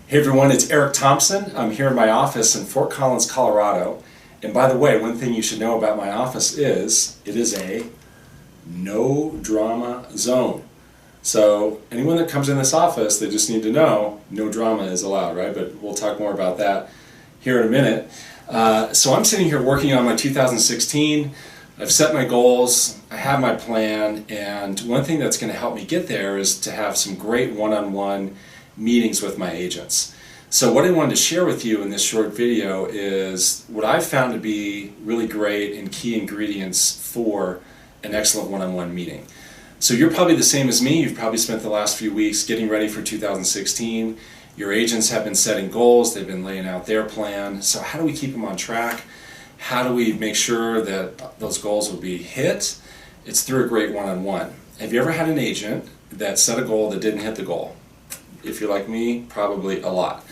Hey everyone, it's Eric Thompson. I'm here in my office in Fort Collins, Colorado. And by the way, one thing you should know about my office is it is a no drama zone. So anyone that comes in this office, they just need to know no drama is allowed, right? But we'll talk more about that here in a minute. So I'm sitting here working on my 2016. I've set my goals, I have my plan, and one thing that's going to help me get there is to have some great one-on-one meetings with my agents. So what I wanted to share with you in this short video is what I've found to be really great and key ingredients for an excellent one-on-one meeting. So you're probably the same as me. You've probably spent the last few weeks getting ready for 2016. Your agents have been setting goals, they've been laying out their plan. So how do we keep them on track? How do we make sure that those goals will be hit? It's through a great one-on-one. Have you ever had an agent that set a goal that didn't hit the goal? If you're like me, probably a lot.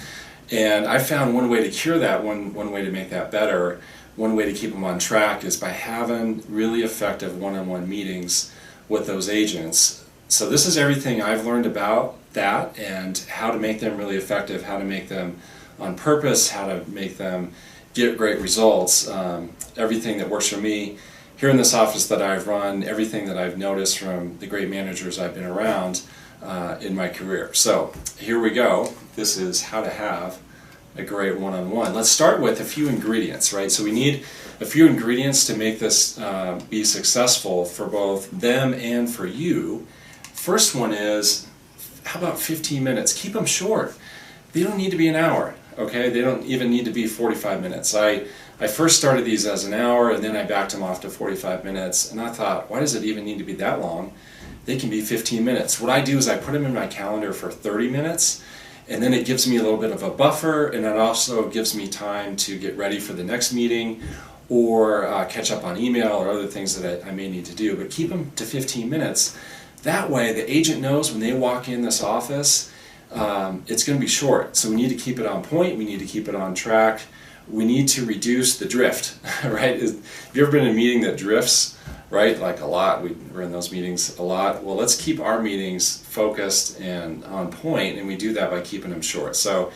And I found one way to cure that, one way to make that better, one way to keep them on track is by having really effective one-on-one meetings with those agents. So this is everything I've learned about that and how to make them really effective, how to make them on purpose, how to make them get great results. Everything that works for me here in this office that I've run, everything that I've noticed from the great managers I've been around in my career. So here we go. This is how to have a great one-on-one. Let's start with a few ingredients, right? So we need a few ingredients to make this be successful for both them and for you. First one is, how about 15 minutes? Keep them short. They don't need to be an hour, okay? They don't even need to be 45 minutes. I first started these as an hour and then I backed them off to 45 minutes and I thought, why does it even need to be that long? They can be 15 minutes. What I do is I put them in my calendar for 30 minutes and then it gives me a little bit of a buffer and it also gives me time to get ready for the next meeting or catch up on email or other things that I may need to do. But keep them to 15 minutes. That way the agent knows when they walk in this office, it's going to be short. So we need to keep it on point, we need to keep it on track, we need to reduce the drift, right? Have you ever been in a meeting that drifts? Right, like a lot. We're in those meetings a lot. Well, let's keep our meetings focused and on point, and we do that by keeping them short. So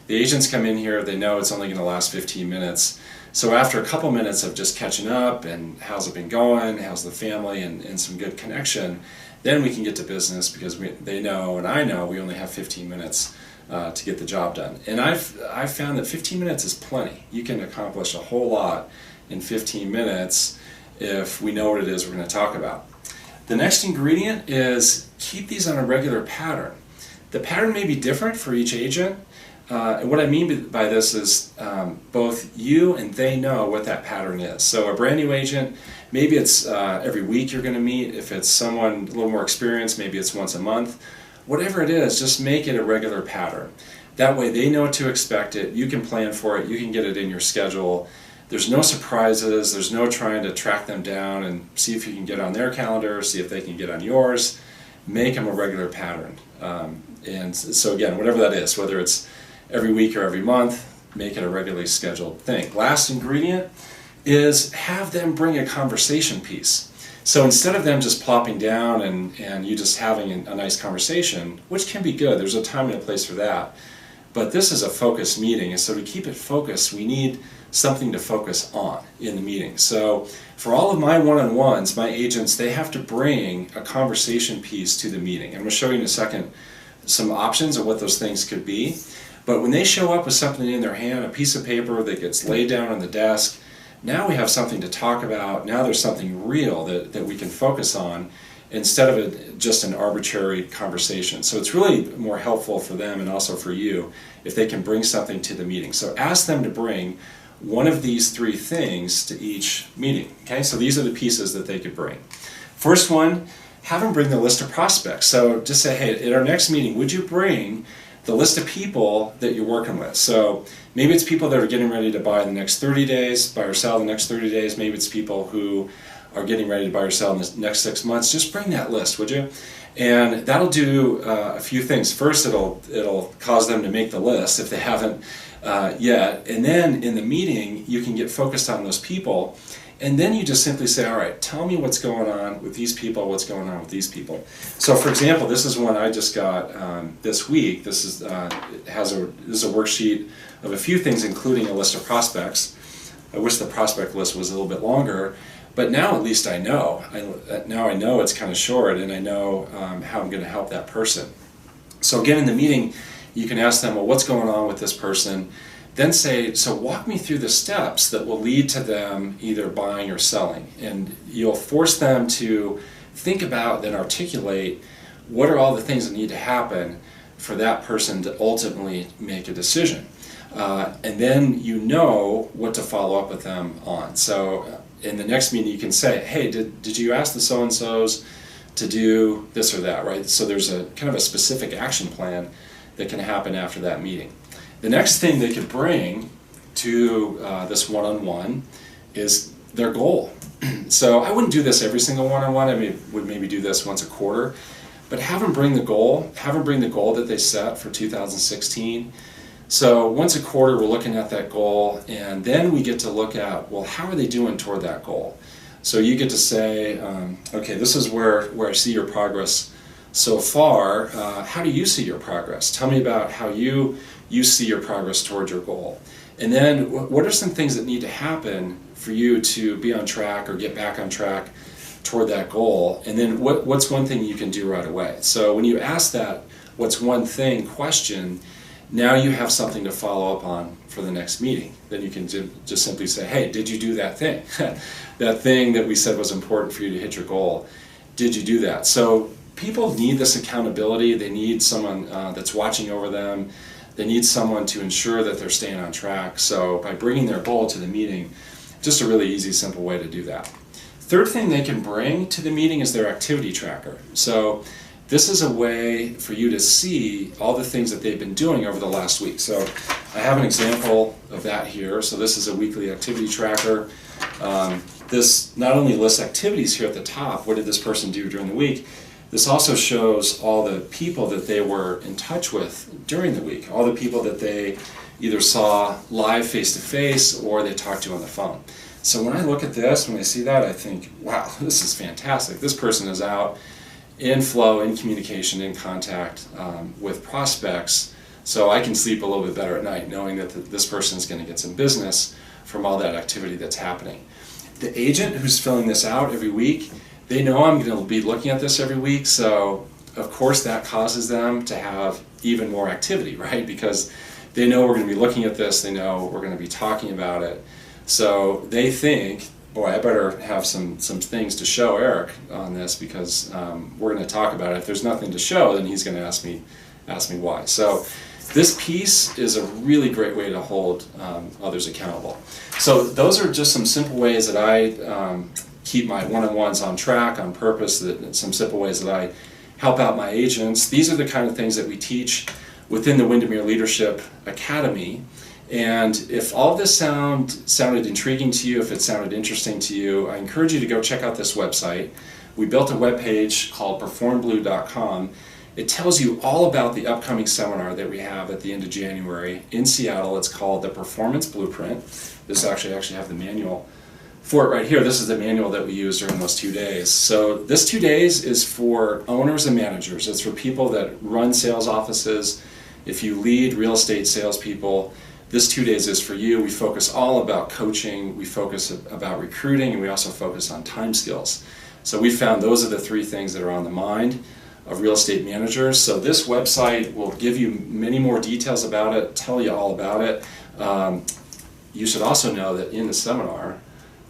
the agents come in here, they know it's only going to last 15 minutes. So after a couple minutes of just catching up and how's it been going, how's the family, and some good connection, then we can get to business because they know and I know we only have 15 minutes to get the job done. And I've found that 15 minutes is plenty. You can accomplish a whole lot in 15 minutes if we know what it is we're going to talk about. The next ingredient is keep these on a regular pattern. The pattern may be different for each agent. And what I mean by this is both you and they know what that pattern is. So a brand new agent, maybe it's every week you're going to meet. If it's someone a little more experienced, maybe it's once a month. Whatever it is, just make it a regular pattern. That way they know to expect it, you can plan for it, you can get it in your schedule. There's no surprises, there's no trying to track them down and see if you can get on their calendar, see if they can get on yours. Make them a regular pattern. And so again, whatever that is, whether it's every week or every month, make it a regularly scheduled thing. Last ingredient is have them bring a conversation piece. So instead of them just plopping down and you just having a nice conversation, which can be good, there's a time and a place for that, but this is a focused meeting, and so to keep it focused, we need something to focus on in the meeting. So for all of my one-on-ones, my agents, they have to bring a conversation piece to the meeting. I'm going to show you in a second some options of what those things could be. But when they show up with something in their hand, a piece of paper that gets laid down on the desk, now we have something to talk about. Now there's something real that we can focus on instead of just an arbitrary conversation. So it's really more helpful for them and also for you if they can bring something to the meeting. So ask them to bring one of these three things to each meeting. Okay, so these are the pieces that they could bring. First one, have them bring the list of prospects. So just say, hey, at our next meeting, would you bring the list of people that you're working with? So maybe it's people that are getting ready to buy in the next 30 days, buy or sell in the next 30 days. Maybe it's people who are getting ready to buy or sell in the next 6 months. Just bring that list, would you? And that'll do a few things. First, it'll cause them to make the list if they haven't yet. And then in the meeting, you can get focused on those people And then you just simply say, all right, tell me what's going on with these people, what's going on with these people. So for example, this is one I just got this week. This is, this is a worksheet of a few things, including a list of prospects. I wish the prospect list was a little bit longer, but now at least I know. Now I know it's kind of short, and I know how I'm going to help that person. So again, in the meeting, you can ask them, well, what's going on with this person? Then say, so walk me through the steps that will lead to them either buying or selling. And you'll force them to think about, then articulate, what are all the things that need to happen for that person to ultimately make a decision. And then you know what to follow up with them on. So in the next meeting you can say, hey, did you ask the so-and-sos to do this or that, right? So there's a kind of a specific action plan that can happen after that meeting. The next thing they could bring to this one-on-one is their goal. So I wouldn't do this every single one-on-one. I would maybe do this once a quarter, but have them bring the goal. Have them bring the goal that they set for 2016. So once a quarter, we're looking at that goal, and then we get to look at, well, how are they doing toward that goal? So you get to say, okay, this is where I see your progress so far. How do you see your progress? Tell me about how you see your progress toward your goal. And then what are some things that need to happen for you to be on track or get back on track toward that goal? And then what's one thing you can do right away? So when you ask that what's one thing question, now you have something to follow up on for the next meeting. Then you can just simply say, hey, did you do that thing? That thing that we said was important for you to hit your goal. Did you do that? So people need this accountability. They need someone that's watching over them. They need someone to ensure that they're staying on track. So by bringing their goal to the meeting, just a really easy, simple way to do that. Third thing they can bring to the meeting is their activity tracker. So this is a way for you to see all the things that they've been doing over the last week. So I have an example of that here. So this is a weekly activity tracker. This not only lists activities here at the top, what did this person do during the week, this also shows all the people that they were in touch with during the week, all the people that they either saw live face-to-face or they talked to on the phone. So when I look at this, when I see that, I think, wow, this is fantastic. This person is out in flow, in communication, in contact with prospects, so I can sleep a little bit better at night knowing that this person is going to get some business from all that activity that's happening. The agent who's filling this out every week, they know I'm going to be looking at this every week, so of course that causes them to have even more activity, right? Because they know we're going to be looking at this, they know we're going to be talking about it, so they think, boy, I better have some things to show Eric on this because we're going to talk about it. If there's nothing to show, then he's going to ask me why. So this piece is a really great way to hold others accountable. So those are just some simple ways that I keep my one-on-ones on track, on purpose, some simple ways that I help out my agents. These are the kind of things that we teach within the Windermere Leadership Academy. And if all of this sounded intriguing to you, if it sounded interesting to you, I encourage you to go check out this website. We built a webpage called performblue.com. It tells you all about the upcoming seminar that we have at the end of January in Seattle. It's called the Performance Blueprint. This actually have the manual for it right here. This is the manual that we use during those 2 days. So this 2 days is for owners and managers. It's for people that run sales offices. If you lead real estate salespeople, this 2 days is for you. We focus all about coaching, we focus about recruiting, and we also focus on time skills. So we found those are the three things that are on the mind of real estate managers. So this website will give you many more details about it, tell you all about it. You should also know that in the seminar,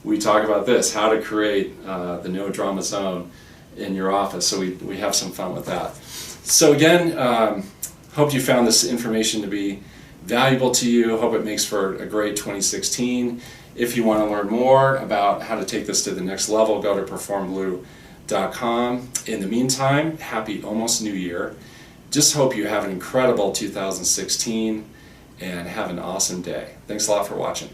we talk about this, how to create the no drama zone in your office. So we have some fun with that. So again, hope you found this information to be valuable to you. Hope it makes for a great 2016. If you want to learn more about how to take this to the next level, go to performblue.com. In the meantime, happy almost New Year. Just hope you have an incredible 2016 and have an awesome day. Thanks a lot for watching.